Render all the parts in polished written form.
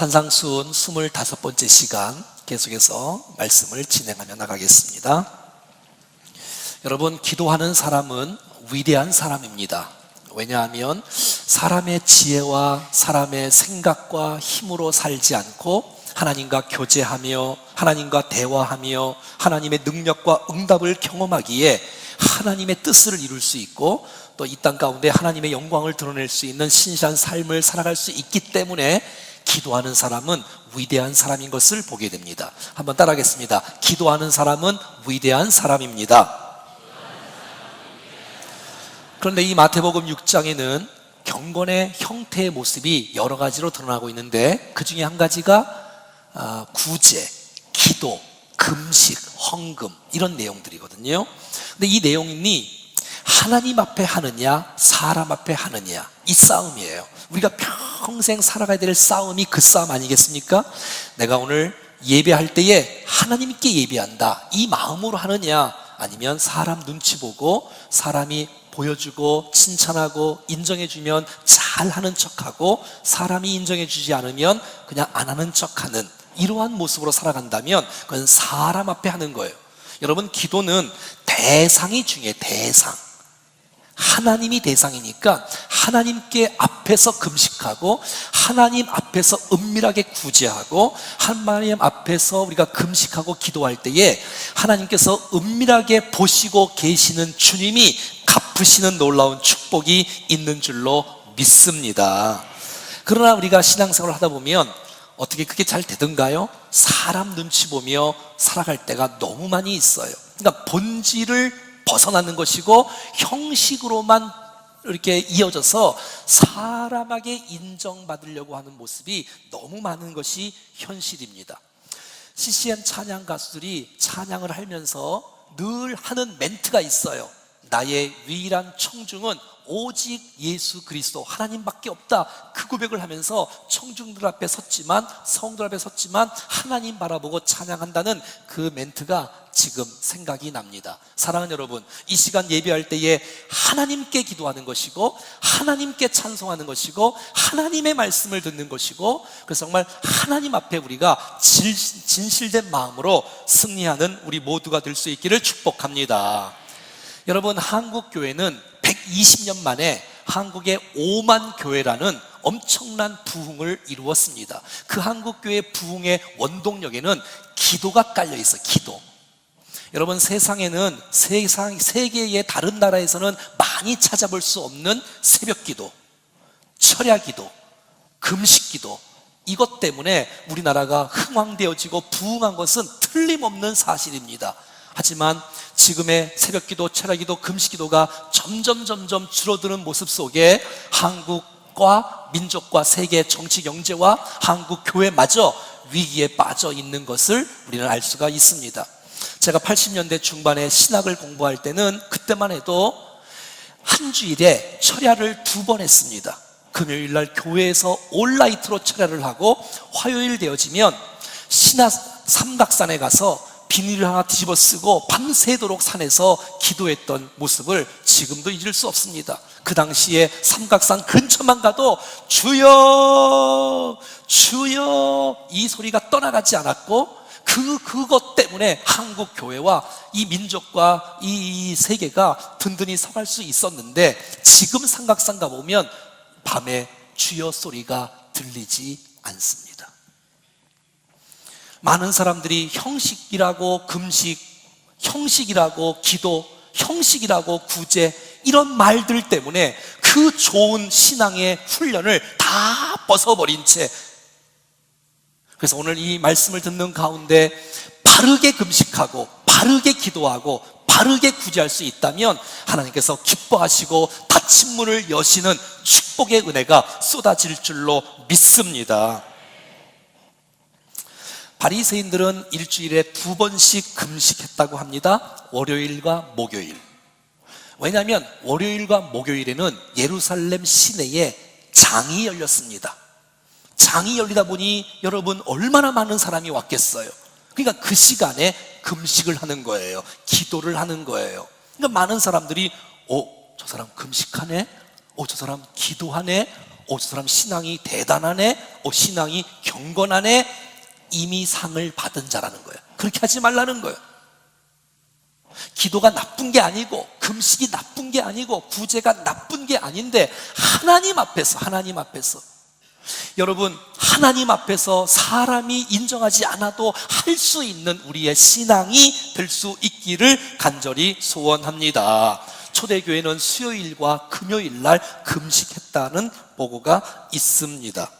산상수훈 25번째 시간 계속해서 말씀을 진행하며 나가겠습니다. 여러분, 기도하는 사람은 위대한 사람입니다. 왜냐하면 사람의 지혜와 사람의 생각과 힘으로 살지 않고 하나님과 교제하며 하나님과 대화하며 하나님의 능력과 응답을 경험하기에 하나님의 뜻을 이룰 수 있고 또 이 땅 가운데 하나님의 영광을 드러낼 수 있는 신실한 삶을 살아갈 수 있기 때문에 기도하는 사람은 위대한 사람인 것을 보게 됩니다. 한번 따라하겠습니다. 기도하는 사람은 위대한 사람입니다. 그런데 이 마태복음 6장에는 경건의 형태의 모습이 여러 가지로 드러나고 있는데 그 중에 한 가지가 구제, 기도, 금식, 헌금 이런 내용들이거든요. 근데 이 내용이 하나님 앞에 하느냐 사람 앞에 하느냐 이 싸움이에요. 우리가 평생 살아가야 될 싸움이 그 싸움 아니겠습니까? 내가 오늘 예배할 때에 하나님께 예배한다 이 마음으로 하느냐, 아니면 사람 눈치 보고 사람이 보여주고 칭찬하고 인정해주면 잘하는 척하고 사람이 인정해주지 않으면 그냥 안 하는 척하는 이러한 모습으로 살아간다면 그건 사람 앞에 하는 거예요. 여러분, 기도는 대상이 중요해요. 대상. 하나님이 대상이니까 하나님께 앞에서 금식하고 하나님 앞에서 은밀하게 구제하고 하나님 앞에서 우리가 금식하고 기도할 때에 하나님께서 은밀하게 보시고 계시는 주님이 갚으시는 놀라운 축복이 있는 줄로 믿습니다. 그러나 우리가 신앙생활을 하다 보면 어떻게 그게 잘 되던가요? 사람 눈치 보며 살아갈 때가 너무 많이 있어요. 그러니까 본질을 벗어나는 것이고 형식으로만 이렇게 이어져서 사람에게 인정받으려고 하는 모습이 너무 많은 것이 현실입니다. CCM 찬양 가수들이 찬양을 하면서 늘 하는 멘트가 있어요. 나의 유일한 청중은 오직 예수 그리스도 하나님밖에 없다. 그 고백을 하면서 청중들 앞에 섰지만, 성들 앞에 섰지만 하나님 바라보고 찬양한다는 그 멘트가 지금 생각이 납니다. 사랑하는 여러분, 이 시간 예배할 때에 하나님께 기도하는 것이고 하나님께 찬송하는 것이고 하나님의 말씀을 듣는 것이고, 그래서 정말 하나님 앞에 우리가 진실된 마음으로 승리하는 우리 모두가 될 수 있기를 축복합니다. 여러분, 한국 교회는 120년 만에 한국의 5만 교회라는 엄청난 부흥을 이루었습니다. 그 한국 교회 부흥의 원동력에는 기도가 깔려 있어. 기도. 여러분, 세상에는 세계의 다른 나라에서는 많이 찾아볼 수 없는 새벽기도, 철야기도, 금식기도, 이것 때문에 우리나라가 흥왕되어지고 부흥한 것은 틀림없는 사실입니다. 하지만 지금의 새벽기도, 철야기도, 금식기도가 점점 줄어드는 모습 속에 한국과 민족과 세계 정치 경제와 한국 교회마저 위기에 빠져 있는 것을 우리는 알 수가 있습니다. 제가 80년대 중반에 신학을 공부할 때는 그때만 해도 한 주일에 철야를 2번 했습니다. 금요일 날 교회에서 온라이트로 철야를 하고 화요일 되어지면 삼각산에 가서 비닐을 하나 뒤집어 쓰고 밤새도록 산에서 기도했던 모습을 지금도 잊을 수 없습니다. 그 당시에 삼각산 근처만 가도 주여 주여 이 소리가 떠나가지 않았고 그것 때문에 한국 교회와 이 민족과 이 세계가 든든히 서갈 수 있었는데, 지금 삼각산 가보면 밤에 주여 소리가 들리지 않습니다. 많은 사람들이 형식이라고 금식, 형식이라고 기도, 형식이라고 구제 이런 말들 때문에 그 좋은 신앙의 훈련을 다 벗어버린 채, 그래서 오늘 이 말씀을 듣는 가운데 바르게 금식하고 바르게 기도하고 바르게 구제할 수 있다면 하나님께서 기뻐하시고 닫힌 문을 여시는 축복의 은혜가 쏟아질 줄로 믿습니다. 바리새인들은 일주일에 2번씩 금식했다고 합니다. 월요일과 목요일. 왜냐하면 월요일과 목요일에는 예루살렘 시내에 장이 열렸습니다. 장이 열리다 보니 여러분 얼마나 많은 사람이 왔겠어요. 그러니까 그 시간에 금식을 하는 거예요. 기도를 하는 거예요. 그러니까 많은 사람들이 저 사람 금식하네? 저 사람 기도하네? 저 사람 신앙이 대단하네, 신앙이 경건하네, 이미 상을 받은 자라는 거예요. 그렇게 하지 말라는 거예요. 기도가 나쁜 게 아니고, 금식이 나쁜 게 아니고, 구제가 나쁜 게 아닌데, 하나님 앞에서 여러분, 하나님 앞에서 사람이 인정하지 않아도 할 수 있는 우리의 신앙이 될 수 있기를 간절히 소원합니다. 초대교회는 수요일과 금요일 날 금식했다는 보고가 있습니다.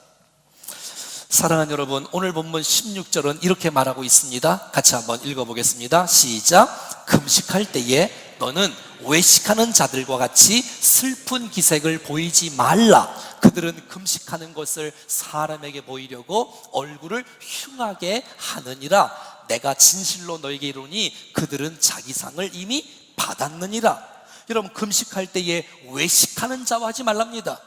사랑하는 여러분, 오늘 본문 16절은 이렇게 말하고 있습니다. 같이 한번 읽어보겠습니다. 시작. 금식할 때에 너는 외식하는 자들과 같이 슬픈 기색을 보이지 말라. 그들은 금식하는 것을 사람에게 보이려고 얼굴을 흉하게 하느니라. 내가 진실로 너에게 이르노니 그들은 자기 상을 이미 받았느니라. 여러분, 금식할 때에 외식하는 자와 하지 말랍니다.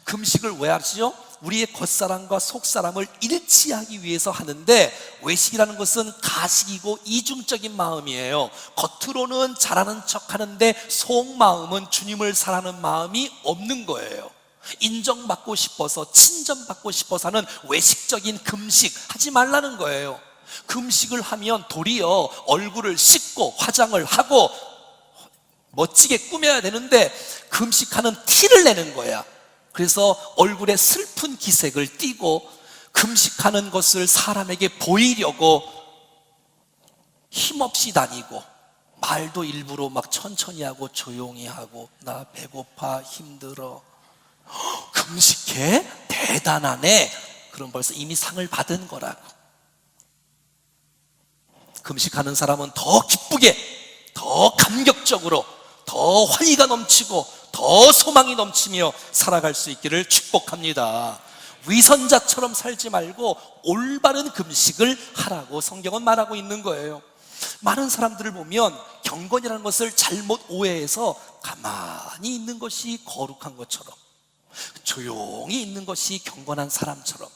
금식을 왜 하시죠? 우리의 겉사람과 속사람을 일치하기 위해서 하는데, 외식이라는 것은 가식이고 이중적인 마음이에요. 겉으로는 잘하는 척 하는데 속마음은 주님을 사랑하는 마음이 없는 거예요. 인정받고 싶어서, 친정받고 싶어서 하는 외식적인 금식 하지 말라는 거예요. 금식을 하면 도리어 얼굴을 씻고 화장을 하고 멋지게 꾸며야 되는데 금식하는 티를 내는 거야. 그래서 얼굴에 슬픈 기색을 띠고 금식하는 것을 사람에게 보이려고 힘없이 다니고, 말도 일부러 막 천천히 하고 조용히 하고, 나 배고파, 힘들어, 금식해? 대단하네. 그럼 벌써 이미 상을 받은 거라고. 금식하는 사람은 더 기쁘게, 더 감격적으로, 더 환희가 넘치고 더 소망이 넘치며 살아갈 수 있기를 축복합니다. 위선자처럼 살지 말고 올바른 금식을 하라고 성경은 말하고 있는 거예요. 많은 사람들을 보면 경건이라는 것을 잘못 오해해서 가만히 있는 것이 거룩한 것처럼, 조용히 있는 것이 경건한 사람처럼,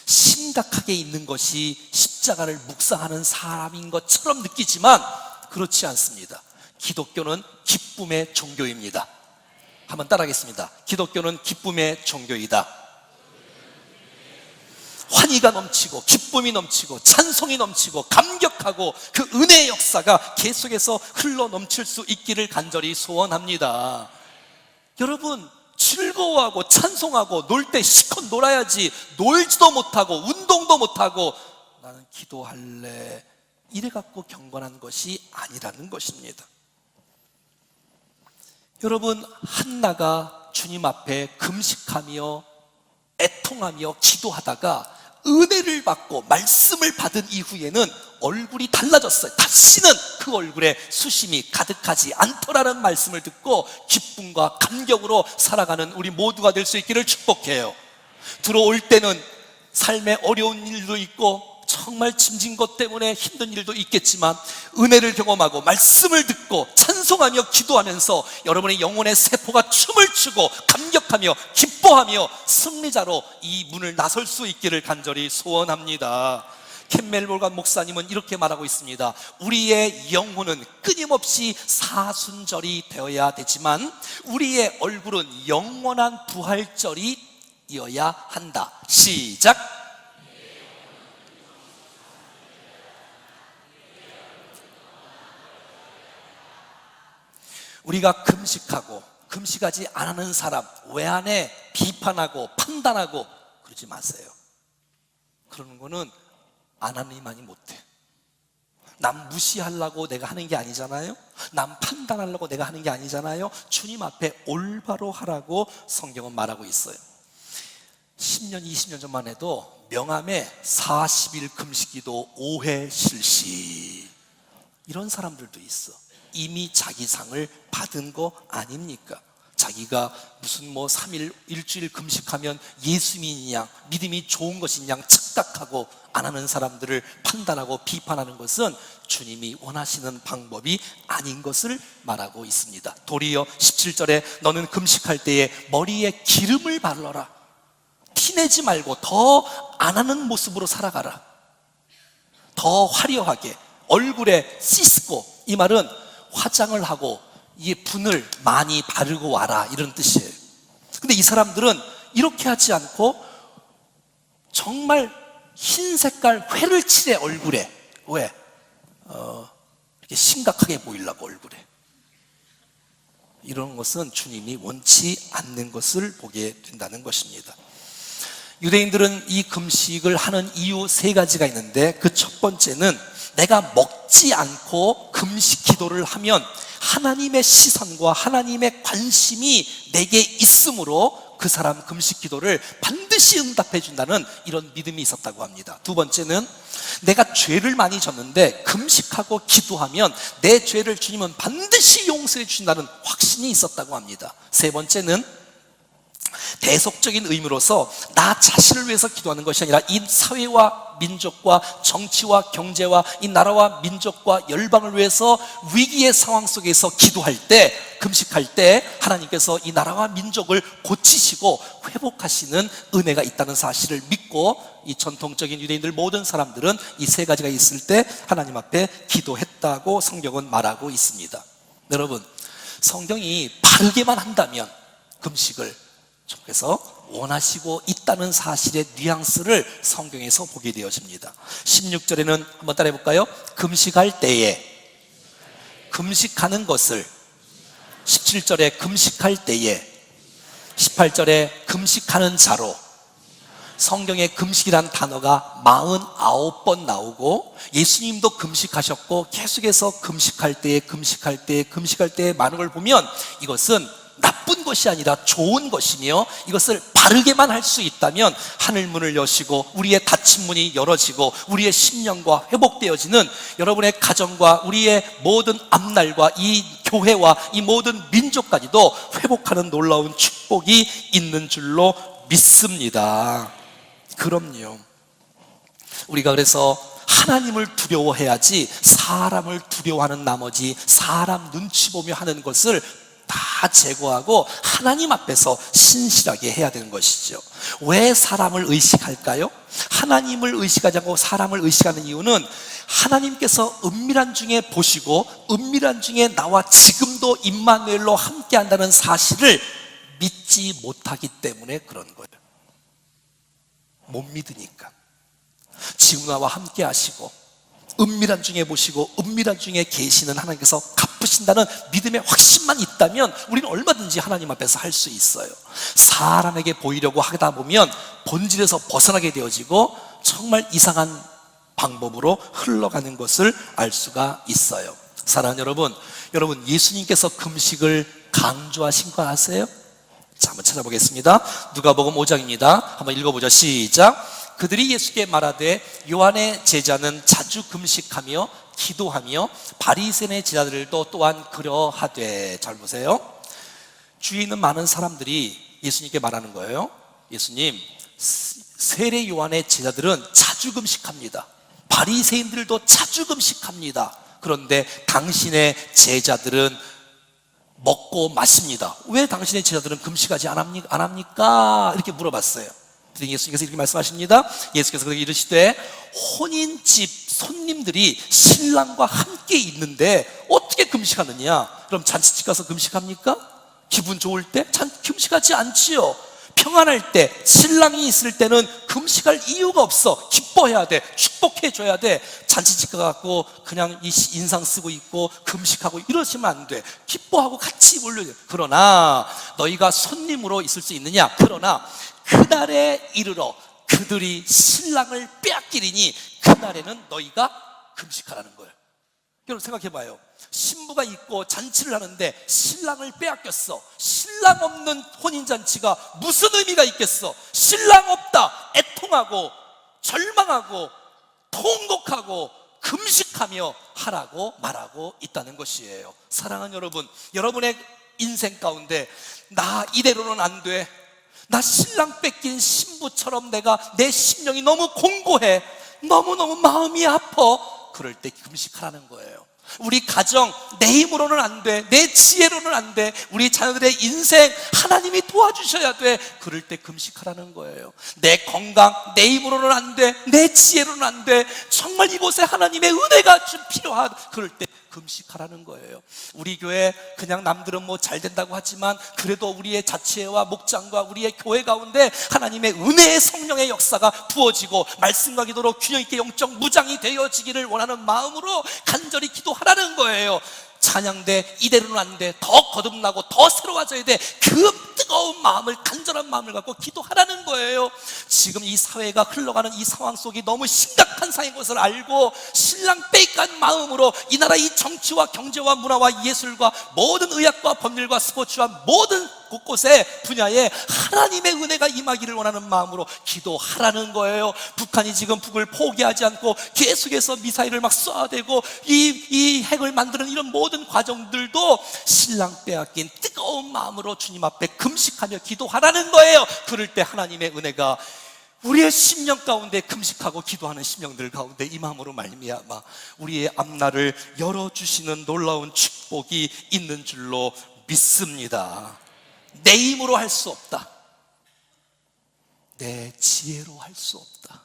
심각하게 있는 것이 십자가를 묵상하는 사람인 것처럼 느끼지만 그렇지 않습니다. 기독교는 기쁨의 종교입니다. 한번 따라하겠습니다. 기독교는 기쁨의 종교이다. 환희가 넘치고 기쁨이 넘치고 찬송이 넘치고 감격하고 그 은혜의 역사가 계속해서 흘러 넘칠 수 있기를 간절히 소원합니다. 여러분, 즐거워하고 찬송하고 놀 때 실컷 놀아야지, 놀지도 못하고 운동도 못하고 나는 기도할래, 이래갖고 경건한 것이 아니라는 것입니다. 여러분, 한나가 주님 앞에 금식하며 애통하며 기도하다가 은혜를 받고 말씀을 받은 이후에는 얼굴이 달라졌어요. 다시는 그 얼굴에 수심이 가득하지 않더라는 말씀을 듣고 기쁨과 감격으로 살아가는 우리 모두가 될 수 있기를 축복해요. 들어올 때는 삶에 어려운 일도 있고 정말 짐진 것 때문에 힘든 일도 있겠지만, 은혜를 경험하고 말씀을 듣고 찬송하며 기도하면서 여러분의 영혼의 세포가 춤을 추고 감격하며 기뻐하며 승리자로 이 문을 나설 수 있기를 간절히 소원합니다. 켄멜 몰간 목사님은 이렇게 말하고 있습니다. 우리의 영혼은 끊임없이 사순절이 되어야 되지만 우리의 얼굴은 영원한 부활절이어야 한다. 시작. 우리가 금식하고 금식하지 않는 사람 외안에 비판하고 판단하고 그러지 마세요. 그러는 거는 하나님만이 못해. 남 무시하려고 내가 하는 게 아니잖아요. 남 판단하려고 내가 하는 게 아니잖아요. 주님 앞에 올바로 하라고 성경은 말하고 있어요. 10년 20년 전만 해도 명함에 40일 금식기도 5회 실시, 이런 사람들도 있어. 이미 자기 상을 받은 거 아닙니까? 자기가 무슨 3일 일주일 금식하면 예수님인 양, 믿음이 좋은 것인 양 착각하고 안 하는 사람들을 판단하고 비판하는 것은 주님이 원하시는 방법이 아닌 것을 말하고 있습니다. 도리어 17절에 너는 금식할 때에 머리에 기름을 발라라. 티내지 말고 더 안 하는 모습으로 살아가라. 더 화려하게 얼굴에 씻고, 이 말은 화장을 하고 이 분을 많이 바르고 와라, 이런 뜻이에요. 근데 이 사람들은 이렇게 하지 않고 정말 흰 색깔 회를 칠해 얼굴에. 왜? 이렇게 심각하게 보이려고 얼굴에. 이런 것은 주님이 원치 않는 것을 보게 된다는 것입니다. 유대인들은 이 금식을 하는 이유 3가지가 있는데, 그 첫 번째는 내가 먹지 않고 금식 기도를 하면 하나님의 시선과 하나님의 관심이 내게 있으므로 그 사람 금식 기도를 반드시 응답해 준다는 이런 믿음이 있었다고 합니다. 두 번째는 내가 죄를 많이 졌는데 금식하고 기도하면 내 죄를 주님은 반드시 용서해 주신다는 확신이 있었다고 합니다. 세 번째는 대속적인 의미로서 나 자신을 위해서 기도하는 것이 아니라 이 사회와 민족과 정치와 경제와 이 나라와 민족과 열방을 위해서 위기의 상황 속에서 기도할 때, 금식할 때 하나님께서 이 나라와 민족을 고치시고 회복하시는 은혜가 있다는 사실을 믿고, 이 전통적인 유대인들 모든 사람들은 이 3가지가 있을 때 하나님 앞에 기도했다고 성경은 말하고 있습니다. 여러분, 성경이 바르게만 한다면 금식을 그래서 원하시고 있다는 사실의 뉘앙스를 성경에서 보게 되어집니다. 16절에는 한번 따라해 볼까요? 금식할 때에, 금식하는 것을. 17절에 금식할 때에, 18절에 금식하는 자로. 성경에 금식이란 단어가 49번 나오고, 예수님도 금식하셨고 계속해서 금식할 때에 금식할 때에 금식할 때에 많은 걸 보면 이것은 나쁜 것이 아니라 좋은 것이며, 이것을 바르게만 할 수 있다면 하늘문을 여시고 우리의 닫힌 문이 열어지고 우리의 심령과 회복되어지는 여러분의 가정과 우리의 모든 앞날과 이 교회와 이 모든 민족까지도 회복하는 놀라운 축복이 있는 줄로 믿습니다. 그럼요. 우리가 그래서 하나님을 두려워해야지 사람을 두려워하는 나머지 사람 눈치 보며 하는 것을 다 제거하고 하나님 앞에서 신실하게 해야 되는 것이죠. 왜 사람을 의식할까요? 하나님을 의식하지 않고 사람을 의식하는 이유는 하나님께서 은밀한 중에 보시고 은밀한 중에 나와 지금도 임마누엘로 함께 한다는 사실을 믿지 못하기 때문에 그런 거예요. 못 믿으니까. 지금 나와 함께 하시고 은밀한 중에 보시고 은밀한 중에 계시는 하나님께서 갚으신다는 믿음의 확신만 있다면 우리는 얼마든지 하나님 앞에서 할 수 있어요. 사람에게 보이려고 하다 보면 본질에서 벗어나게 되어지고 정말 이상한 방법으로 흘러가는 것을 알 수가 있어요. 사랑하는 여러분, 여러분 예수님께서 금식을 강조하신 거 아세요? 자, 한번 찾아보겠습니다. 누가복음 5장입니다. 한번 읽어보죠. 시작. 그들이 예수께 말하되 요한의 제자는 자주 금식하며 기도하며 바리새인의 제자들도 또한 그러하되. 잘 보세요. 주위에 있는 많은 사람들이 예수님께 말하는 거예요. 예수님, 세례 요한의 제자들은 자주 금식합니다. 바리새인들도 자주 금식합니다. 그런데 당신의 제자들은 먹고 마십니다. 왜 당신의 제자들은 금식하지 안 합니까? 이렇게 물어봤어요. 예수님께서 이렇게 말씀하십니다. 예수께서 그렇게 이르시되 혼인집 손님들이 신랑과 함께 있는데 어떻게 금식하느냐? 그럼 잔치집 가서 금식합니까? 기분 좋을 때? 금식하지 않지요. 평안할 때, 신랑이 있을 때는 금식할 이유가 없어. 기뻐해야 돼. 축복해줘야 돼. 잔치집 가갖고 그냥 인상 쓰고 있고 금식하고 이러시면 안 돼. 기뻐하고 같이 몰려야 돼. 그러나 너희가 손님으로 있을 수 있느냐? 그러나 그날에 이르러 그들이 신랑을 빼앗기리니 그날에는 너희가 금식하라는 거예요. 여러분 생각해봐요. 신부가 있고 잔치를 하는데 신랑을 빼앗겼어. 신랑 없는 혼인잔치가 무슨 의미가 있겠어? 신랑 없다 애통하고 절망하고 통곡하고 금식하며 하라고 말하고 있다는 것이에요. 사랑하는 여러분, 여러분의 인생 가운데 나 이대로는 안 돼, 나 신랑 뺏긴 신부처럼 내가 내 심령이 너무 공고해, 너무너무 마음이 아파, 그럴 때 금식하라는 거예요. 우리 가정 내 힘으로는 안 돼, 내 지혜로는 안 돼, 우리 자녀들의 인생 하나님이 도와주셔야 돼, 그럴 때 금식하라는 거예요. 내 건강 내 힘으로는 안 돼, 내 지혜로는 안 돼, 정말 이곳에 하나님의 은혜가 좀 필요하다, 그럴 때 금식하라는 거예요. 우리 교회 그냥 남들은 뭐 잘 된다고 하지만 그래도 우리의 자치회와 목장과 우리의 교회 가운데 하나님의 은혜의 성령의 역사가 부어지고 말씀과 기도로 균형 있게 영적 무장이 되어지기를 원하는 마음으로 간절히 기도하라는 거예요. 찬양대 이대로는 안 돼, 더 거듭나고 더 새로워져야 돼, 그 뜨거운 마음을, 간절한 마음을 갖고 기도하라는 거예요. 지금 이 사회가 흘러가는 이 상황 속이 너무 심각한 상황인 것을 알고 신랑 빼앗간 마음으로 이 나라 이 정치와 경제와 문화와 예술과 모든 의학과 법률과 스포츠와 모든 곳곳에 분야에 하나님의 은혜가 임하기를 원하는 마음으로 기도하라는 거예요. 북한이 지금 북을 포기하지 않고 계속해서 미사일을 막 쏴대고 이 핵을 만드는 이런 모든 과정들도 신랑 빼앗긴 뜨거운 마음으로 주님 앞에 금식하며 기도하라는 거예요. 그럴 때 하나님의 은혜가 우리의 심령 가운데 금식하고 기도하는 심령들 가운데 이 마음으로 말미암아 우리의 앞날을 열어주시는 놀라운 축복이 있는 줄로 믿습니다. 내 힘으로 할 수 없다, 내 지혜로 할 수 없다,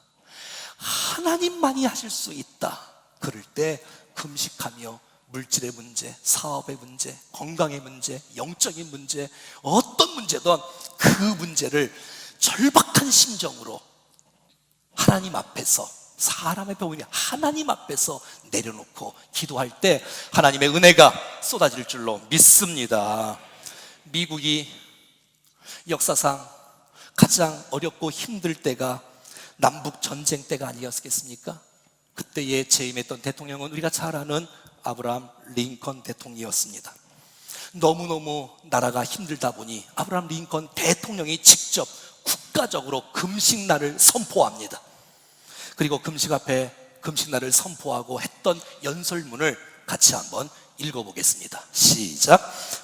하나님만이 하실 수 있다. 그럴 때 금식하며 물질의 문제, 사업의 문제, 건강의 문제, 영적인 문제, 어떤 문제든 그 문제를 절박한 심정으로 하나님 앞에서, 사람의 병이냐 하나님 앞에서 내려놓고 기도할 때 하나님의 은혜가 쏟아질 줄로 믿습니다. 미국이 역사상 가장 어렵고 힘들 때가 남북 전쟁 때가 아니었겠습니까? 그때에 재임했던 대통령은 우리가 잘 아는 아브라함 링컨 대통령이었습니다. 너무너무 나라가 힘들다 보니 아브라함 링컨 대통령이 직접 국가적으로 금식날을 선포합니다. 그리고 금식 앞에 금식날을 선포하고 했던 연설문을 같이 한번 읽어보겠습니다. 시작.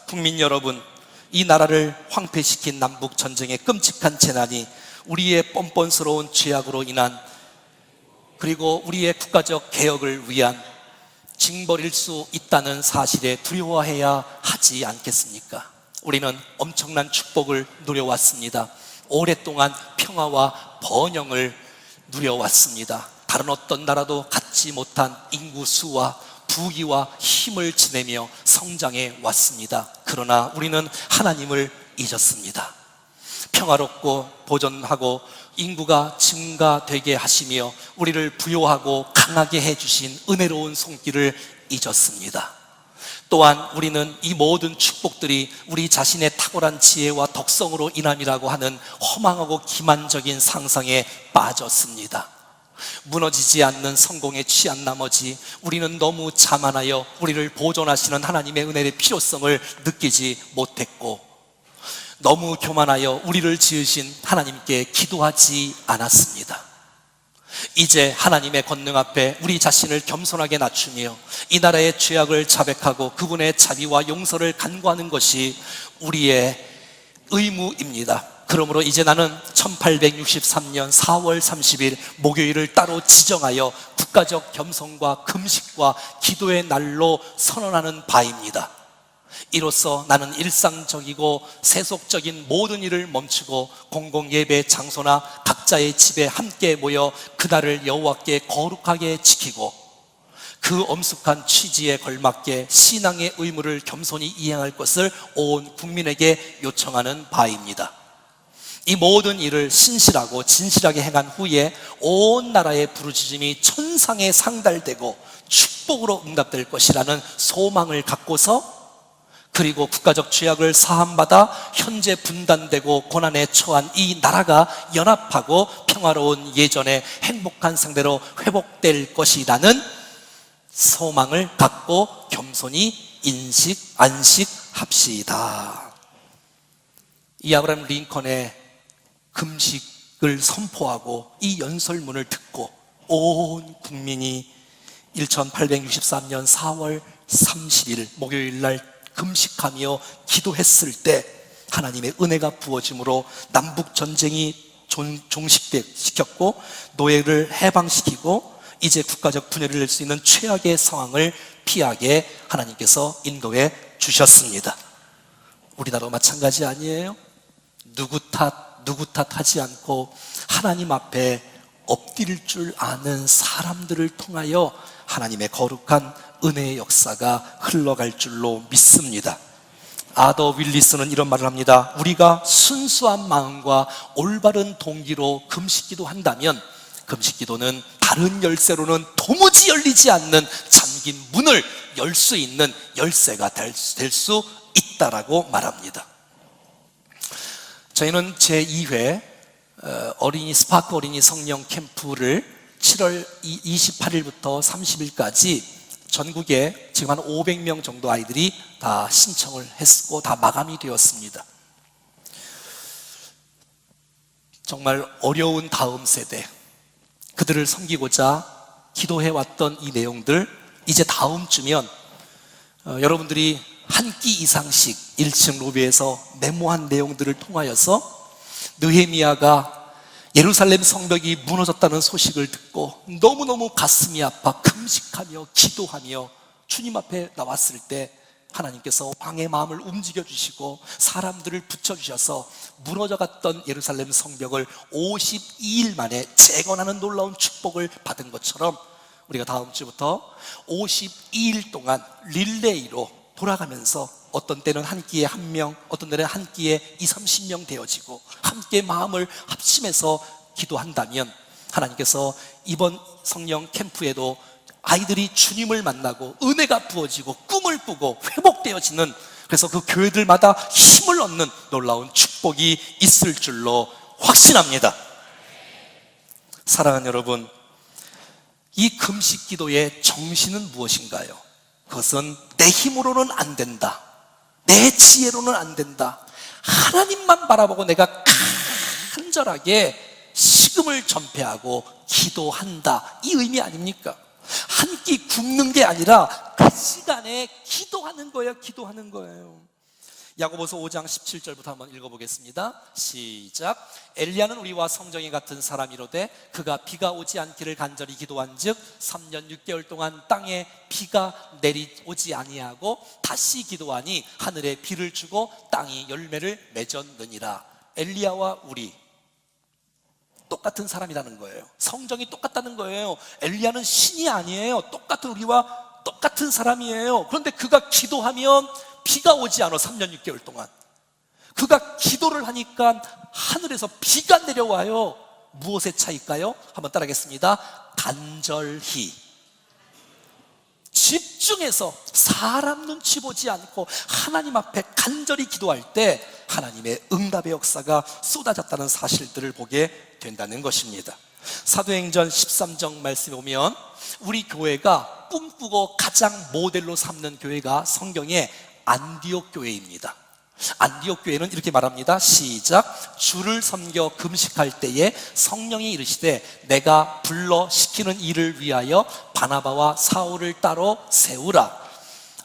국민 여러분, 이 나라를 황폐시킨 남북 전쟁의 끔찍한 재난이 우리의 뻔뻔스러운 죄악으로 인한, 그리고 우리의 국가적 개혁을 위한 징벌일 수 있다는 사실에 두려워해야 하지 않겠습니까? 우리는 엄청난 축복을 누려왔습니다. 오랫동안 평화와 번영을 누려왔습니다. 다른 어떤 나라도 갖지 못한 인구 수와 부귀와 힘을 지내며 성장해 왔습니다. 그러나 우리는 하나님을 잊었습니다. 평화롭고 보존하고 인구가 증가되게 하시며 우리를 부요하고 강하게 해주신 은혜로운 손길을 잊었습니다. 또한 우리는 이 모든 축복들이 우리 자신의 탁월한 지혜와 덕성으로 인함이라고 하는 허망하고 기만적인 상상에 빠졌습니다. 무너지지 않는 성공에 취한 나머지 우리는 너무 자만하여 우리를 보존하시는 하나님의 은혜의 필요성을 느끼지 못했고, 너무 교만하여 우리를 지으신 하나님께 기도하지 않았습니다. 이제 하나님의 권능 앞에 우리 자신을 겸손하게 낮추며 이 나라의 죄악을 자백하고 그분의 자비와 용서를 간구하는 것이 우리의 의무입니다. 그러므로 이제 나는 1863년 4월 30일 목요일을 따로 지정하여 국가적 겸손과 금식과 기도의 날로 선언하는 바입니다. 이로써 나는 일상적이고 세속적인 모든 일을 멈추고 공공예배 장소나 각자의 집에 함께 모여 그날을 여호와께 거룩하게 지키고 그 엄숙한 취지에 걸맞게 신앙의 의무를 겸손히 이행할 것을 온 국민에게 요청하는 바입니다. 이 모든 일을 신실하고 진실하게 행한 후에 온 나라의 부르짖음이 천상에 상달되고 축복으로 응답될 것이라는 소망을 갖고서, 그리고 국가적 죄악을 사함받아 현재 분단되고 고난에 처한 이 나라가 연합하고 평화로운 예전의 행복한 상태로 회복될 것이라는 소망을 갖고 겸손히 안식합시다. 이 아브라함 링컨의 금식을 선포하고 이 연설문을 듣고 온 국민이 1863년 4월 30일 목요일 날 금식하며 기도했을 때 하나님의 은혜가 부어짐으로 남북 전쟁이 종식시켰고 노예를 해방시키고 이제 국가적 분열을 낼 수 있는 최악의 상황을 피하게 하나님께서 인도해 주셨습니다. 우리나라도 마찬가지 아니에요? 누구 탓하지 않고 하나님 앞에 엎드릴 줄 아는 사람들을 통하여 하나님의 거룩한 은혜의 역사가 흘러갈 줄로 믿습니다. 아더 윌리스는 이런 말을 합니다. 우리가 순수한 마음과 올바른 동기로 금식기도 한다면 금식기도는 다른 열쇠로는 도무지 열리지 않는 잠긴 문을 열 수 있는 열쇠가 될 수 있다라고 말합니다. 저희는 제2회 스파크 어린이 성령 캠프를 7월 28일부터 30일까지 전국에 지금 한 500명 정도 아이들이 다 신청을 했고 다 마감이 되었습니다. 정말 어려운 다음 세대, 그들을 섬기고자 기도해왔던 이 내용들, 이제 다음 주면 여러분들이 한 끼 이상씩 1층 로비에서 메모한 내용들을 통하여서 느헤미야가 예루살렘 성벽이 무너졌다는 소식을 듣고 너무너무 가슴이 아파 금식하며 기도하며 주님 앞에 나왔을 때 하나님께서 왕의 마음을 움직여 주시고 사람들을 붙여주셔서 무너져갔던 예루살렘 성벽을 52일 만에 재건하는 놀라운 축복을 받은 것처럼 우리가 다음 주부터 52일 동안 릴레이로 돌아가면서 어떤 때는 한 끼에 한 명, 어떤 때는 한 끼에 20-30명 되어지고 함께 마음을 합심해서 기도한다면 하나님께서 이번 성령 캠프에도 아이들이 주님을 만나고 은혜가 부어지고 꿈을 꾸고 회복되어지는, 그래서 그 교회들마다 힘을 얻는 놀라운 축복이 있을 줄로 확신합니다. 사랑하는 여러분, 이 금식 기도의 정신은 무엇인가요? 그것은 내 힘으로는 안 된다, 내 지혜로는 안 된다, 하나님만 바라보고 내가 간절하게 식음을 전폐하고 기도한다, 이 의미 아닙니까? 한 끼 굶는 게 아니라 그 시간에 기도하는 거예요. 기도하는 거예요. 야고보서 5장 17절부터 한번 읽어보겠습니다. 시작. 엘리야는 우리와 성정이 같은 사람이로되 그가 비가 오지 않기를 간절히 기도한즉 3년 6개월 동안 땅에 비가 내리오지 아니하고 다시 기도하니 하늘에 비를 주고 땅이 열매를 맺었느니라. 엘리야와 우리 똑같은 사람이라는 거예요. 성정이 똑같다는 거예요. 엘리야는 신이 아니에요. 똑같은 우리와 똑같은 사람이에요. 그런데 그가 기도하면 비가 오지 않아. 3년 6개월 동안 그가 기도를 하니까 하늘에서 비가 내려와요. 무엇의 차이일까요? 한번 따라하겠습니다. 간절히, 집중해서 사람 눈치 보지 않고 하나님 앞에 간절히 기도할 때 하나님의 응답의 역사가 쏟아졌다는 사실들을 보게 된다는 것입니다. 사도행전 13장 말씀에 보면 우리 교회가 꿈꾸고 가장 모델로 삼는 교회가 성경의 안디옥 교회입니다. 안디옥 교회는 이렇게 말합니다. 시작. 주를 섬겨 금식할 때에 성령이 이르시되 내가 불러 시키는 일을 위하여 바나바와 사울을 따로 세우라.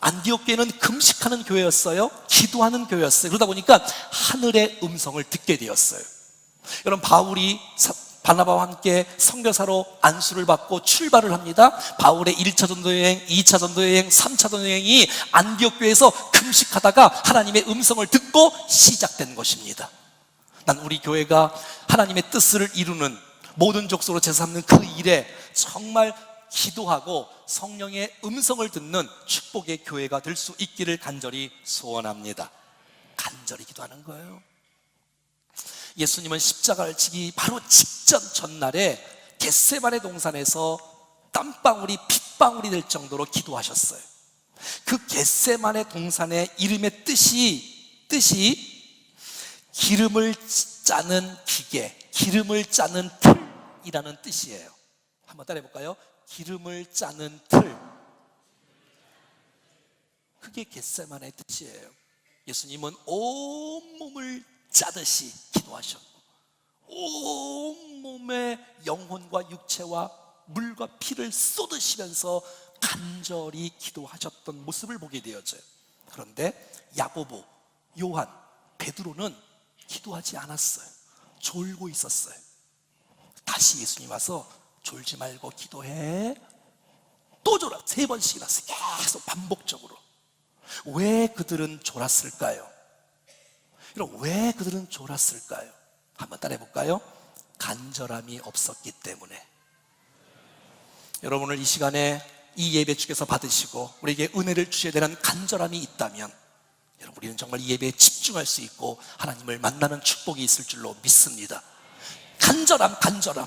안디옥 교회는 금식하는 교회였어요. 기도하는 교회였어요. 그러다 보니까 하늘의 음성을 듣게 되었어요. 여러분, 바울이 바나바와 함께 선교사로 안수를 받고 출발을 합니다. 바울의 1차 전도 여행, 2차 전도 여행, 3차 전도 여행이 안디옥 교회에서 금식하다가 하나님의 음성을 듣고 시작된 것입니다. 난 우리 교회가 하나님의 뜻을 이루는, 모든 족속으로 제사 삼는 그 일에 정말 기도하고 성령의 음성을 듣는 축복의 교회가 될 수 있기를 간절히 소원합니다. 간절히 기도하는 거예요. 예수님은 십자가를 지기 바로 직전 전날에 겟세마네 동산에서 땀방울이 핏방울이 될 정도로 기도하셨어요. 그 겟세마네 동산의 이름의 뜻이 기름을 짜는 기계, 기름을 짜는 틀이라는 뜻이에요. 한번 따라해볼까요? 기름을 짜는 틀, 그게 겟세마네의 뜻이에요. 예수님은 온몸을 짜듯이 기도하셨고 온몸의 영혼과 육체와 물과 피를 쏟으시면서 간절히 기도하셨던 모습을 보게 되어져요. 그런데 야고보, 요한, 베드로는 기도하지 않았어요. 졸고 있었어요. 다시 예수님 와서 졸지 말고 기도해. 또 졸아. 3번씩이나 계속 반복적으로. 왜 그들은 졸았을까요? 왜 그들은 졸았을까요? 한번 따라해볼까요? 간절함이 없었기 때문에. 여러분, 오늘 이 시간에 이 예배 주께서 받으시고 우리에게 은혜를 주셔야 되는 간절함이 있다면 여러분, 우리는 정말 이 예배에 집중할 수 있고 하나님을 만나는 축복이 있을 줄로 믿습니다. 간절함.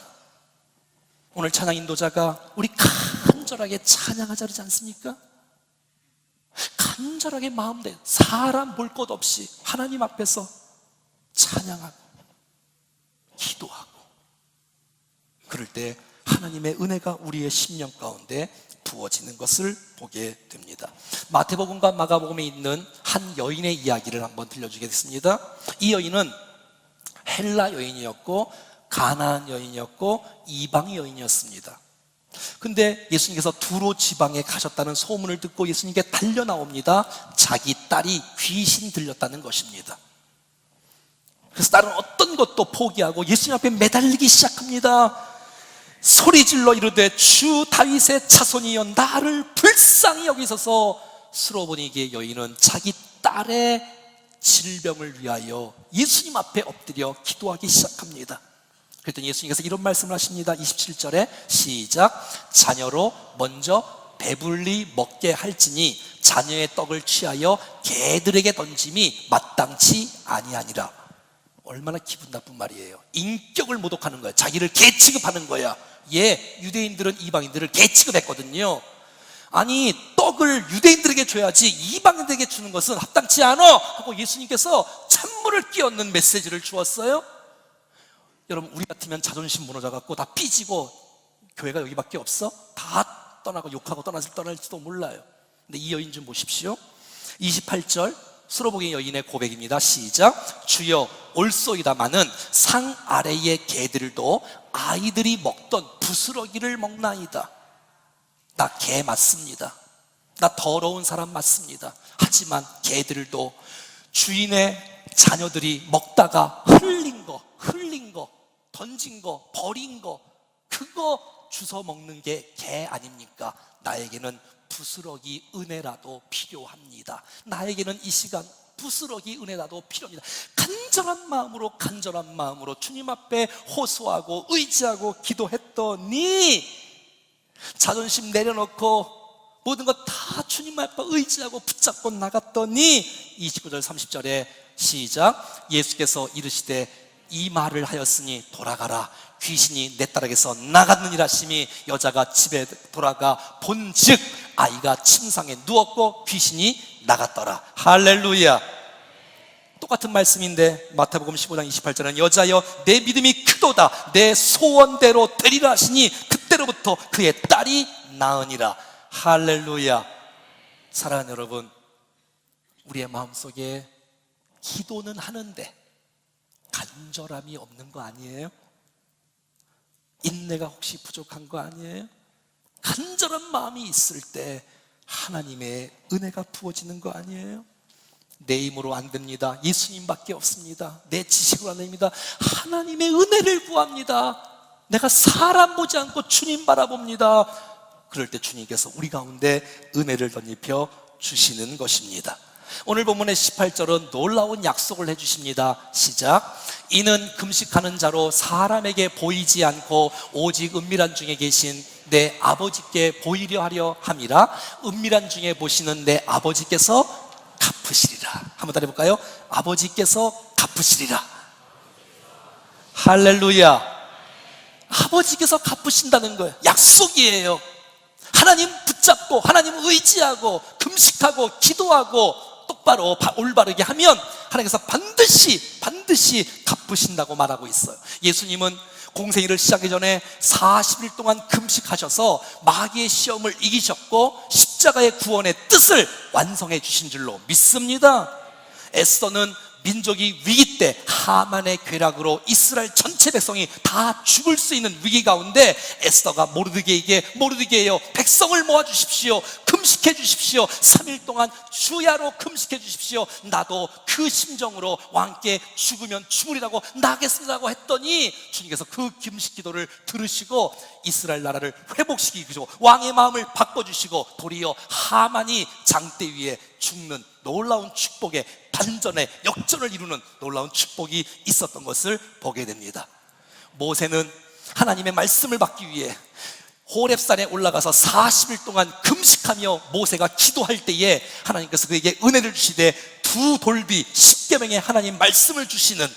오늘 찬양 인도자가 우리 간절하게 찬양하자 그러지 않습니까? 간절하게 마음대 사람 볼 것 없이 하나님 앞에서 찬양하고 기도하고, 그럴 때 하나님의 은혜가 우리의 심령 가운데 부어지는 것을 보게 됩니다. 마태복음과 마가복음에 있는 한 여인의 이야기를 한번 들려주겠습니다. 이 여인은 헬라 여인이었고 가나안 여인이었고 이방 여인이었습니다. 근데 예수님께서 두로 지방에 가셨다는 소문을 듣고 예수님께 달려 나옵니다. 자기 딸이 귀신 들렸다는 것입니다. 그래서 다른 어떤 것도 포기하고 예수님 앞에 매달리기 시작합니다. 소리질러 이르되 주 다윗의 자손이여 나를 불쌍히 여기소서. 스로보니게 여인은 자기 딸의 질병을 위하여 예수님 앞에 엎드려 기도하기 시작합니다. 그랬더니 예수님께서 이런 말씀을 하십니다. 27절에 시작. 자녀로 먼저 배불리 먹게 할지니 자녀의 떡을 취하여 개들에게 던짐이 마땅치 아니하니라. 얼마나 기분 나쁜 말이에요. 인격을 모독하는 거야. 자기를 개 취급하는 거야. 유대인들은 이방인들을 개 취급했거든요. 아니, 떡을 유대인들에게 줘야지 이방인들에게 주는 것은 합당치 않아 하고 예수님께서 찬물을 끼얹는 메시지를 주었어요. 여러분, 우리 같으면 자존심 무너져갖고 다 삐지고 교회가 여기밖에 없어? 다 떠나고 욕하고 떠날지도 몰라요. 근데 이 여인 좀 보십시오. 28절 수로보기 여인의 고백입니다. 시작. 주여 올소이다마는 상 아래의 개들도 아이들이 먹던 부스러기를 먹나이다. 나 개 맞습니다. 나 더러운 사람 맞습니다. 하지만 개들도 주인의 자녀들이 먹다가 흘린 거, 던진 거, 버린 거, 그거 주워 먹는 게 개 아닙니까? 나에게는 부스러기 은혜라도 필요합니다. 나에게는 이 시간 부스러기 은혜라도 필요합니다. 간절한 마음으로 주님 앞에 호소하고 의지하고 기도했더니 자존심 내려놓고 모든 것 다 주님 앞에 의지하고 붙잡고 나갔더니 29절 30절에 시작. 예수께서 이르시되 이 말을 하였으니 돌아가라. 귀신이 내 딸에게서 나갔느니라 하심이 여자가 집에 돌아가 본즉 아이가 침상에 누웠고 귀신이 나갔더라. 할렐루야. 똑같은 말씀인데 마태복음 15장 28절은 여자여 내 믿음이 크도다 내 소원대로 되리라 하시니 그때로부터 그의 딸이 나으니라. 할렐루야. 사랑하는 여러분, 우리의 마음속에 기도는 하는데 간절함이 없는 거 아니에요? 인내가 혹시 부족한 거 아니에요? 간절한 마음이 있을 때 하나님의 은혜가 부어지는 거 아니에요? 내 힘으로 안 됩니다. 예수님밖에 없습니다. 내 지식으로 안 됩니다. 하나님의 은혜를 구합니다. 내가 사람 보지 않고 주님 바라봅니다. 그럴 때 주님께서 우리 가운데 은혜를 덧입혀 주시는 것입니다. 오늘 본문의 18절은 놀라운 약속을 해주십니다. 시작. 이는 금식하는 자로 사람에게 보이지 않고 오직 은밀한 중에 계신 내 아버지께 보이려 하려 함이라. 은밀한 중에 보시는 내 아버지께서 갚으시리라. 한번 따라 해볼까요? 아버지께서 갚으시리라. 할렐루야. 아버지께서 갚으신다는 거예요. 약속이에요. 하나님 붙잡고 하나님 의지하고 금식하고 기도하고 똑바로 올바르게 하면 하나님께서 반드시 갚으신다고 말하고 있어요. 예수님은 공생애를 시작하기 전에 40일 동안 금식하셔서 마귀의 시험을 이기셨고 십자가의 구원의 뜻을 완성해 주신 줄로 믿습니다. 에스더는 민족이 위기 때 하만의 괴락으로 이스라엘 전체 백성이 다 죽을 수 있는 위기 가운데 에스더가 모르드게예요, 백성을 모아주십시오, 금식해 주십시오, 3일 동안 주야로 금식해 주십시오, 나도 그 심정으로 왕께 죽으면 죽으리라고 나겠습니다라고 했더니 주님께서 그 금식 기도를 들으시고 이스라엘 나라를 회복시키시고 왕의 마음을 바꿔주시고 도리어 하만이 장대 위에 죽는 놀라운 축복의 반전의 역전을 이루는 놀라운 축복이 있었던 것을 보게 됩니다. 모세는 하나님의 말씀을 받기 위해 호렙산에 올라가서 40일 동안 금식하며 모세가 기도할 때에 하나님께서 그에게 은혜를 주시되 두 돌비 십계명의 하나님 말씀을 주시는,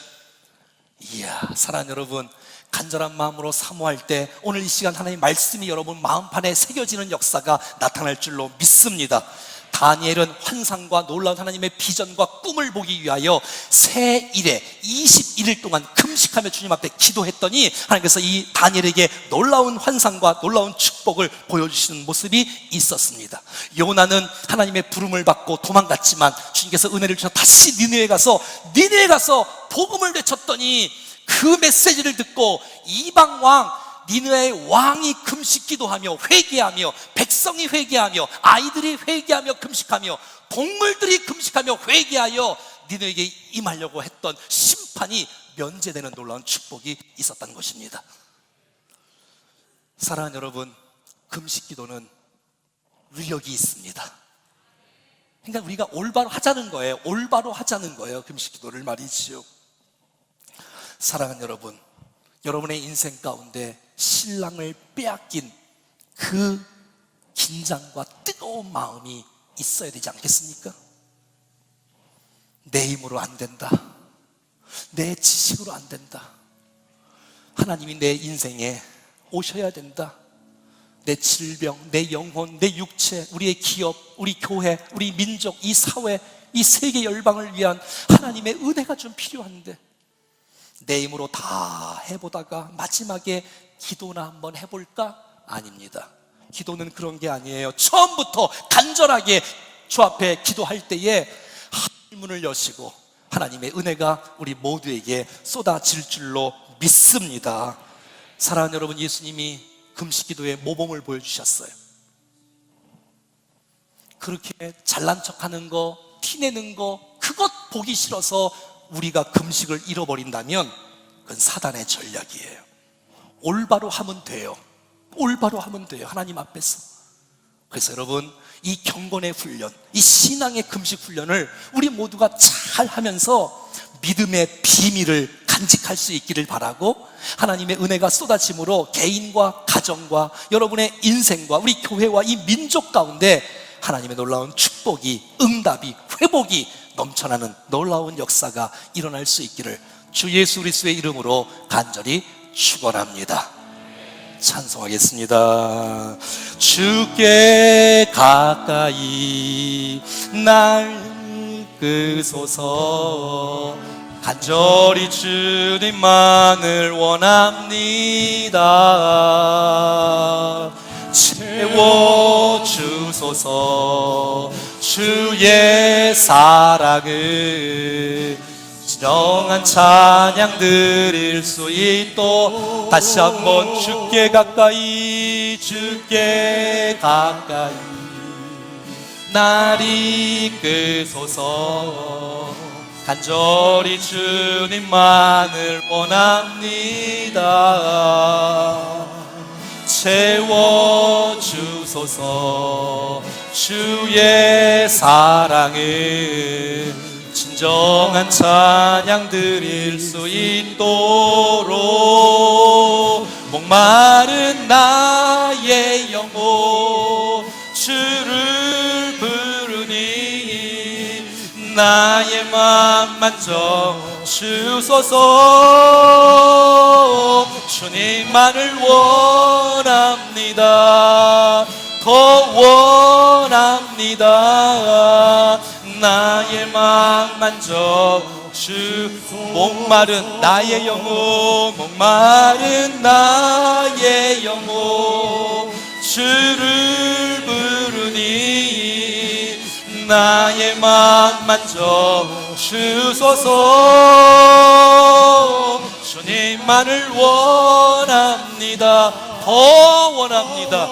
이야, 사랑하는 여러분, 간절한 마음으로 사모할 때 오늘 이 시간 하나님 말씀이 여러분 마음판에 새겨지는 역사가 나타날 줄로 믿습니다. 다니엘은 환상과 놀라운 하나님의 비전과 꿈을 보기 위하여 새 일에 21일 동안 금식하며 주님 앞에 기도했더니 하나님께서 이 다니엘에게 놀라운 환상과 놀라운 축복을 보여주시는 모습이 있었습니다. 요나는 하나님의 부름을 받고 도망갔지만 주님께서 은혜를 주셔서 다시 니느웨에 가서 복음을 외쳤더니 그 메시지를 듣고 이방 왕 니느웨의 왕이 금식 기도하며 회개하며, 백성이 회개하며, 아이들이 회개하며 금식하며, 동물들이 금식하며 회개하여 니느웨에게 임하려고 했던 심판이 면제되는 놀라운 축복이 있었다는 것입니다. 사랑하는 여러분, 금식 기도는 위력이 있습니다. 그러니까 우리가 올바로 하자는 거예요. 올바로 하자는 거예요, 금식 기도를 말이지요. 사랑하는 여러분, 여러분의 인생 가운데 신랑을 빼앗긴 그 긴장과 뜨거운 마음이 있어야 되지 않겠습니까? 내 힘으로 안 된다, 내 지식으로 안 된다, 하나님이 내 인생에 오셔야 된다, 내 질병, 내 영혼, 내 육체, 우리의 기업, 우리 교회, 우리 민족, 이 사회, 이 세계 열방을 위한 하나님의 은혜가 좀 필요한데 내 힘으로 다 해보다가 마지막에 기도나 한번 해볼까? 아닙니다. 기도는 그런 게 아니에요. 처음부터 간절하게 주 앞에 기도할 때에 문을 여시고 하나님의 은혜가 우리 모두에게 쏟아질 줄로 믿습니다. 사랑하는 여러분, 예수님이 금식기도의 모범을 보여주셨어요. 그렇게 잘난 척하는 거, 티내는 거, 그것 보기 싫어서 우리가 금식을 잃어버린다면 그건 사단의 전략이에요. 올바로 하면 돼요. 올바로 하면 돼요, 하나님 앞에서. 그래서 여러분, 이 경건의 훈련, 이 신앙의 금식 훈련을 우리 모두가 잘 하면서 믿음의 비밀을 간직할 수 있기를 바라고, 하나님의 은혜가 쏟아짐으로 개인과 가정과 여러분의 인생과 우리 교회와 이 민족 가운데 하나님의 놀라운 축복이, 응답이, 회복이 넘쳐나는 놀라운 역사가 일어날 수 있기를 주 예수 그리스도의 이름으로 간절히 축원합니다. 찬송하겠습니다. 주께 가까이 날 이끄소서, 간절히 주님만을 원합니다. 채워주소서, 주의 사랑을 진정한 찬양 드릴 수 있도록. 다시 한번 주께 가까이, 주께 가까이 날 이끄소서, 간절히 주님만을 원합니다. 채워주소서, 주의 사랑을 진정한 찬양 드릴 수 있도록. 목마른 나의 영혼 주를 부르니 나의 맘 만져 주소서. 주님만을 원합니다. 더 원합니다. 나의 맘 만져 주. 목마른 나의 영혼, 목마른 나의 영혼 주를 부르니 나의 맘 만져 주소서. 주님만을 원합니다. 더 원합니다.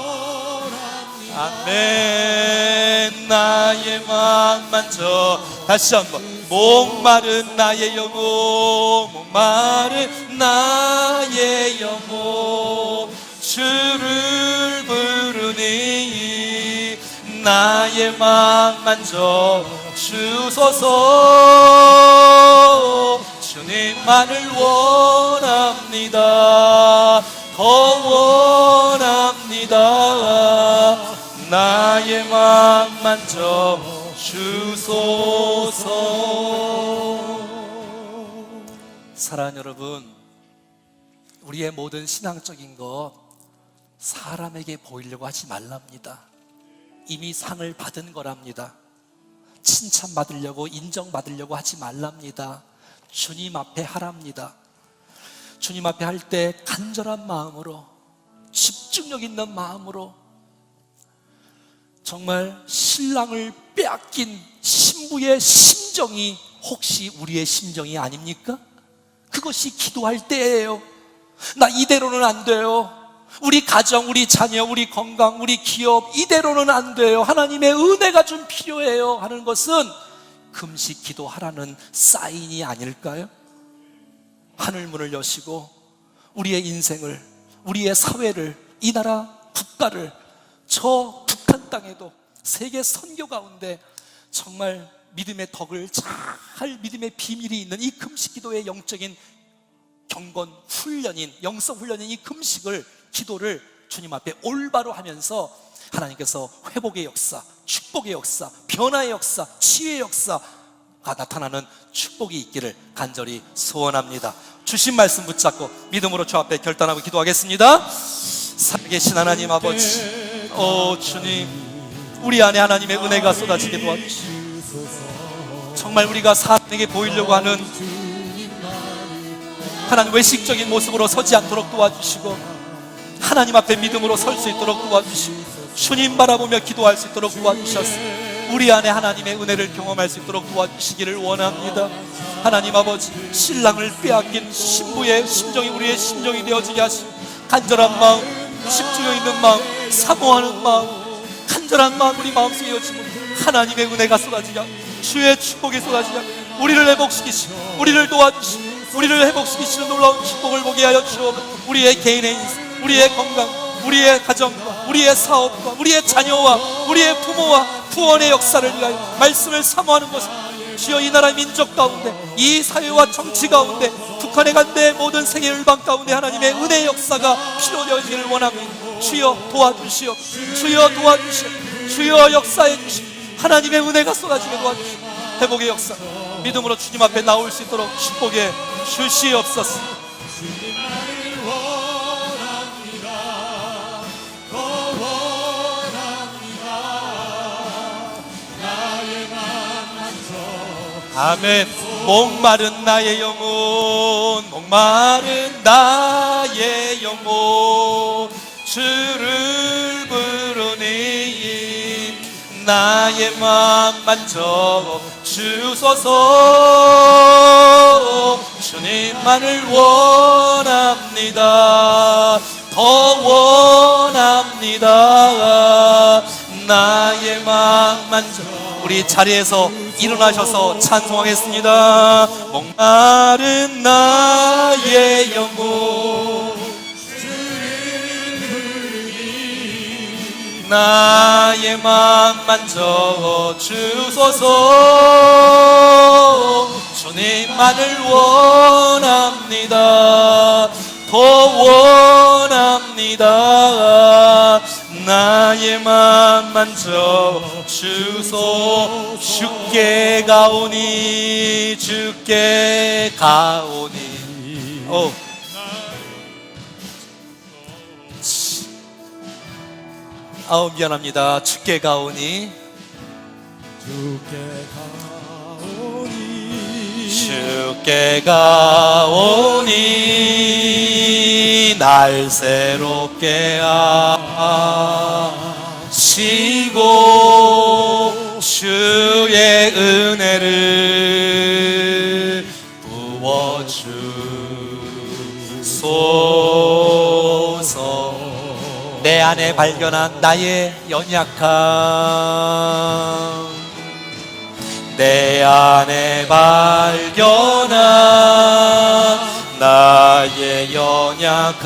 아멘. 나의 맘 만져. 다시 한번. 목마른 나의 영혼, 목마른 나의 영혼 주를 부르니 나의 맘 만져 주소서. 주님만을 원합니다. 더 원합니다. 주소서. 사랑하는 여러분, 우리의 모든 신앙적인 것 사람에게 보이려고 하지 말랍니다. 이미 상을 받은 거랍니다. 칭찬받으려고, 인정받으려고 하지 말랍니다. 주님 앞에 하랍니다. 주님 앞에 할 때 간절한 마음으로, 집중력 있는 마음으로, 정말 신랑을 빼앗긴 신부의 심정이 혹시 우리의 심정이 아닙니까? 그것이 기도할 때예요. 나 이대로는 안 돼요. 우리 가정, 우리 자녀, 우리 건강, 우리 기업 이대로는 안 돼요. 하나님의 은혜가 좀 필요해요 하는 것은 금식 기도하라는 사인이 아닐까요? 하늘문을 여시고 우리의 인생을, 우리의 사회를, 이 나라 국가를, 저 북한 땅에도 세계 선교 가운데 정말 믿음의 덕을 잘, 믿음의 비밀이 있는 이 금식 기도의 영적인 경건 훈련인, 영성 훈련인 이 금식을, 기도를 주님 앞에 올바로 하면서 하나님께서 회복의 역사, 축복의 역사, 변화의 역사, 치유의 역사가 나타나는 축복이 있기를 간절히 소원합니다. 주신 말씀 붙잡고 믿음으로 주 앞에 결단하고 기도하겠습니다. 살아계신 하나님 아버지, 주님, 우리 안에 하나님의 은혜가 쏟아지게 도와주시고, 정말 우리가 사람에게 보이려고 하는 하나님 외식적인 모습으로 서지 않도록 도와주시고, 하나님 앞에 믿음으로 설 수 있도록 도와주시고, 주님 바라보며 기도할 수 있도록 도와주셨습니다. 우리 안에 하나님의 은혜를 경험할 수 있도록 도와주시기를 원합니다. 하나님 아버지, 신랑을 빼앗긴 신부의 심정이 우리의 심정이 되어지게 하시고, 간절한 마음, 집중력 있는 마음, 사모하는 마음, 간절한 마음 우리 마음속에 여지고 하나님의 은혜가 쏟아지게 하고 주의 축복이 쏟아지게 하고 우리를 회복시키시고 우리를 도와주시고 우리를 회복시키시는 놀라운 축복을 보게 하여 주옵소서. 우리의 개인의 인생, 우리의 건강, 우리의 가정과 우리의 사업과 우리의 자녀와 우리의 부모와 구원의 역사를 위하여 말씀을 사모하는 것을 주여, 이 나라 민족 가운데, 이 사회와 정치 가운데, 북한에 간데 모든 세계 열방 가운데 하나님의 은혜의 역사가 필요되어지기를 원합니다. 주여 도와주시오, 주여 도와주시오, 주여 역사해 주시오. 하나님의 은혜가 쏟아지게 도와주시오. 회복의 역사, 믿음으로 주님 앞에 나올 수 있도록 축복해 주시옵소서. 아멘. 목마른 나의 영혼, 목마른 나의 영혼, 주를 부르니 나의 맘 만져 주소서. 주님만을 원합니다. 더 원합니다. 나의 맘 만져. 우리 자리에서 일어나셔서 찬송하겠습니다. 목마른 나의 영혼, 나의 맘 만져 주소서. 주님만을 원합니다. 더 원합니다. 나의 맘 만져 주소. 주께 가오니, 주께 가오니. 미안합니다. 주께 가오니, 주께 가오니, 주께 가오니, 날 새롭게 하시고 주의 은혜를 부어주소서. 내 안에 발견한 나의 연약함, 내 안에 발견한 나의 연약함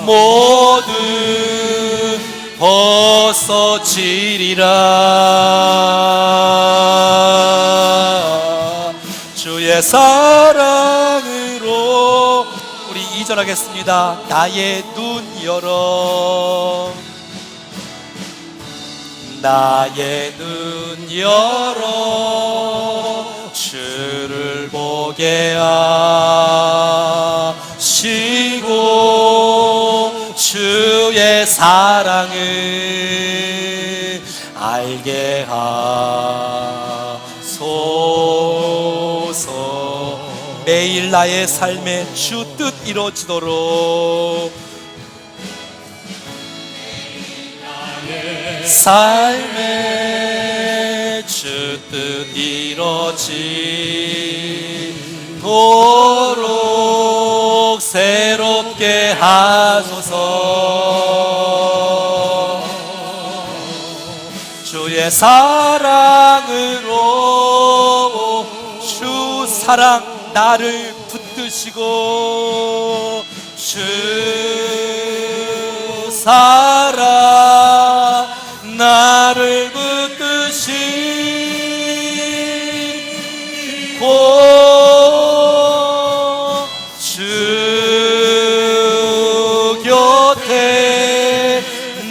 모두 벗어지리라. 주의 사랑으로. 우리 2절 하겠습니다. 나의 눈 열어, 나의 눈 열어 주를 보게 하시고 주의 사랑을 알게 하소서. 매일 나의 삶에 주 뜻 이루어지도록 삶에 주 뜻 이루어지도록 새롭게 하소서. 주의 사랑으로 주 사랑 나를 붙드시고 주 사랑 나를 붙드시고 주 곁에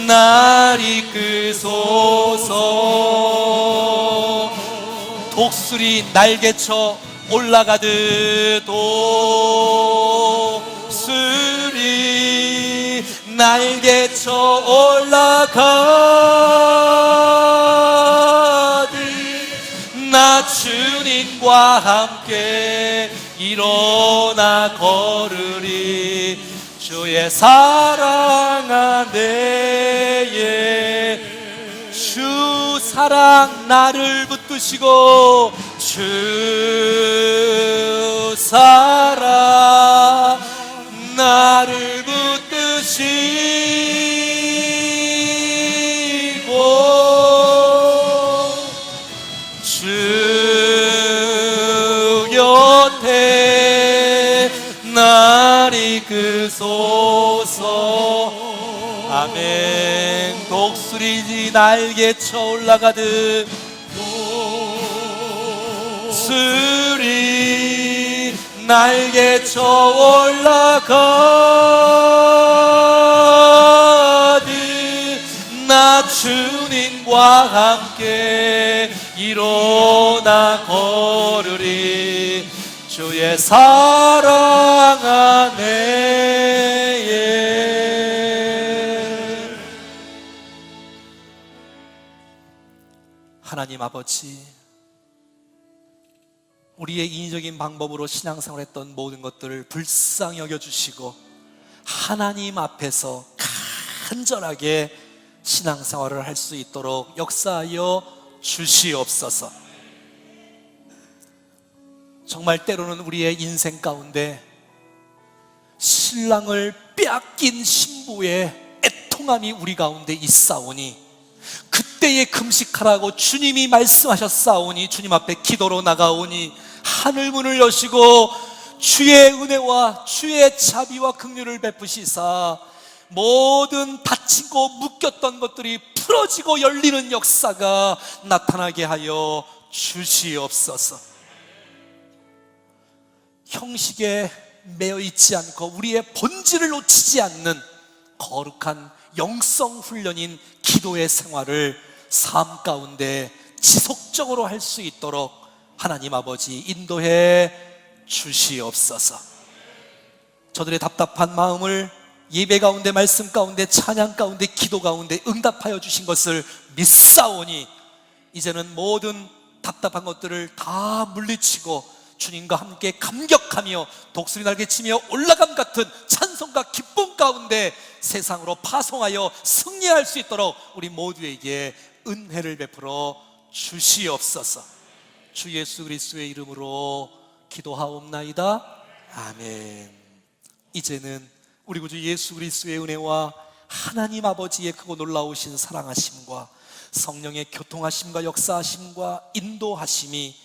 날 이끄소서. 독수리 날개쳐 올라가듯 독수리 날개쳐 올라가듯 나 주님과 함께 일어나 걸으리. 주의 사랑 안에 주 사랑 나를 붙드시고 주 사랑 나를 붙드시고 주 곁에 날 이끄소서. 아멘. 독수리 날개쳐 올라가듯 독수리 날개쳐 올라가듯 나 주님과 함께 일어나 걸으리. 주의 사랑 안에 하나님 아버지, 우리의 인위적인 방법으로 신앙생활했던 모든 것들을 불쌍히 여겨주시고 하나님 앞에서 간절하게 신앙생활을 할 수 있도록 역사하여 주시옵소서. 정말 때로는 우리의 인생 가운데 신랑을 빼앗긴 신부의 애통함이 우리 가운데 있사오니 그때에 금식하라고 주님이 말씀하셨사오니 주님 앞에 기도로 나가오니 하늘문을 여시고 주의 은혜와 주의 자비와 긍휼을 베푸시사 모든 닫히고 묶였던 것들이 풀어지고 열리는 역사가 나타나게 하여 주시옵소서. 형식에 매여 있지 않고 우리의 본질을 놓치지 않는 거룩한 영성 훈련인 기도의 생활을 삶 가운데 지속적으로 할 수 있도록 하나님 아버지 인도해 주시옵소서. 저들의 답답한 마음을 예배 가운데, 말씀 가운데, 찬양 가운데, 기도 가운데 응답하여 주신 것을 믿사오니 이제는 모든 답답한 것들을 다 물리치고 주님과 함께 감격하며 독수리 날개치며 올라감 같은 찬송과 기쁨 가운데 세상으로 파송하여 승리할 수 있도록 우리 모두에게 은혜를 베풀어 주시옵소서. 주 예수 그리스도의 이름으로 기도하옵나이다. 아멘. 이제는 우리 구주 예수 그리스도의 은혜와 하나님 아버지의 크고 놀라우신 사랑하심과 성령의 교통하심과 역사하심과 인도하심이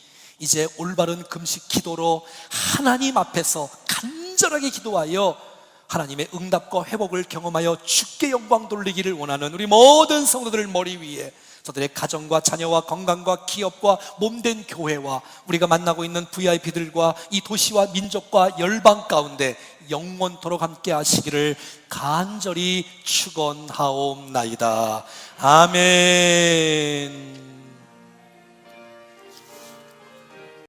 이제 올바른 금식 기도로 하나님 앞에서 간절하게 기도하여 하나님의 응답과 회복을 경험하여 주께 영광 돌리기를 원하는 우리 모든 성도들을 머리 위에 저들의 가정과 자녀와 건강과 기업과 몸된 교회와 우리가 만나고 있는 VIP들과 이 도시와 민족과 열방 가운데 영원토록 함께 하시기를 간절히 축원하옵나이다. 아멘.